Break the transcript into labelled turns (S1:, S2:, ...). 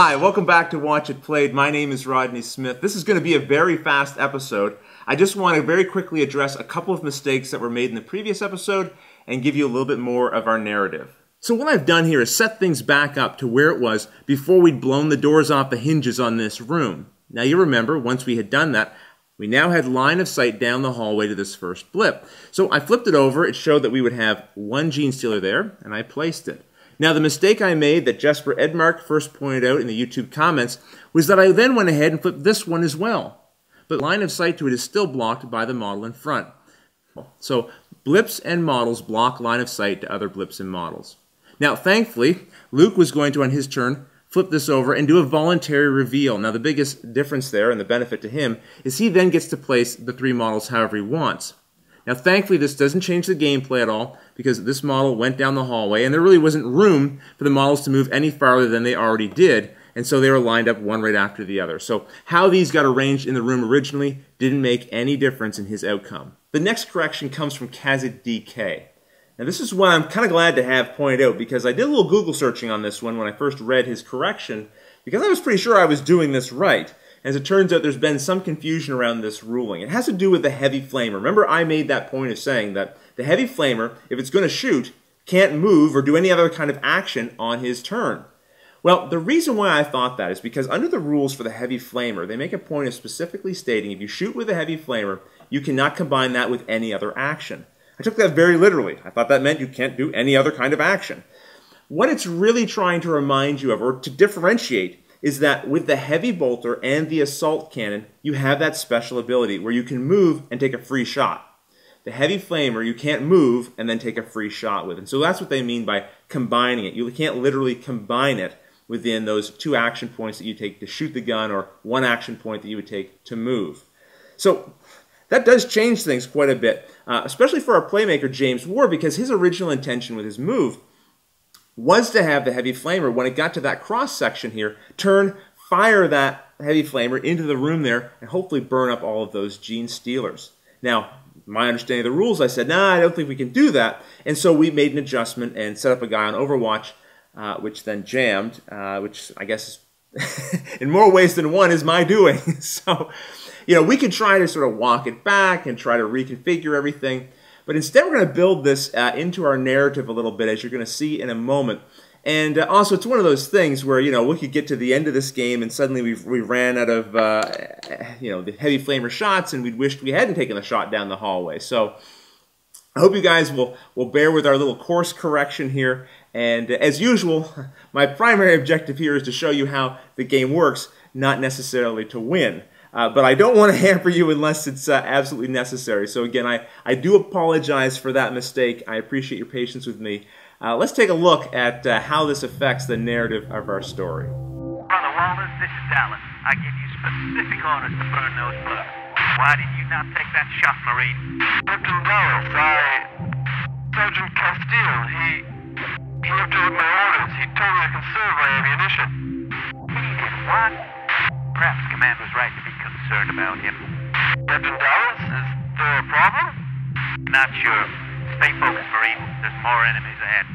S1: Hi, welcome back to Watch It Played. My name is Rodney Smith. This is going to be a very fast episode. I just want to very quickly address a couple of mistakes that were made in the previous episode and give you a little bit more of our narrative. So what I've done here is set things back up to where it was before we'd blown the doors off the hinges on this room. Now you remember, once we had done that, we now had line of sight down the hallway to this first blip. So I flipped it over. It showed that we would have one gene stealer there, and I placed it. Now, the mistake I made that Jesper Edmark first pointed out in the YouTube comments was that I then went ahead and flipped this one as well. But line of sight to it is still blocked by the model in front. So blips and models block line of sight to other blips and models. Now, thankfully, Luke was going to, on his turn, flip this over and do a voluntary reveal. Now, the biggest difference there and the benefit to him is he then gets to place the three models however he wants. Now, thankfully, this doesn't change the gameplay at all because this model went down the hallway and there really wasn't room for the models to move any farther than they already did, and so they were lined up one right after the other. So how these got arranged in the room originally didn't make any difference in his outcome. The next correction comes from KazidDK. Now, this is one I'm kind of glad to have pointed out because I did a little Google searching on this one when I first read his correction because I was pretty sure I was doing this right. As it turns out, there's been some confusion around this ruling. It has to do with the heavy flamer. Remember, I made that point of saying that the heavy flamer, if it's going to shoot, can't move or do any other kind of action on his turn. Well, the reason why I thought that is because under the rules for the heavy flamer, they make a point of specifically stating if you shoot with a heavy flamer, you cannot combine that with any other action. I took that very literally. I thought that meant you can't do any other kind of action. What it's really trying to remind you of, or to differentiate, is that with the heavy bolter and the assault cannon, you have that special ability where you can move and take a free shot. The heavy flamer, you can't move and then take a free shot with. And so that's what they mean by combining it. You can't literally combine it within those two action points that you take to shoot the gun or one action point that you would take to move. So that does change things quite a bit, especially for our playmaker James Ward, because his original intention with his move was to have the heavy flamer, when it got to that cross section here, fire that heavy flamer into the room there and hopefully burn up all of those gene stealers. Now, my understanding of the rules, I said, nah, I don't think we can do that. And so we made an adjustment and set up a guy on Overwatch, which then jammed, which I guess in more ways than one is my doing. So, you know, we could try to sort of walk it back and try to reconfigure everything. But instead, we're going to build this into our narrative a little bit, as you're going to see in a moment. And also, it's one of those things where, you know, we could get to the end of this game and suddenly we ran out of, you know, the heavy flamer shots, and we'd wished we hadn't taken the shot down the hallway. So I hope you guys will bear with our little course correction here. And as usual, my primary objective here is to show you how the game works, not necessarily to win. But I don't want to hamper you unless it's absolutely necessary. So again, I do apologize for that mistake. I appreciate your patience with me. Let's take a look at how this affects the narrative of our story.
S2: Brother Walters, this is Dallas. I give you specific orders to burn those bugs. Why did you not take that shot, Marine?
S3: Captain Dallas, Sergeant Castile, he obeyed my orders. He told me to conserve my ammunition.
S2: He did what? Perhaps Command was right to be concerned about him.
S3: Captain Dallas, is there a problem?
S2: Not sure. Stay focused, Marine. There's more enemies ahead.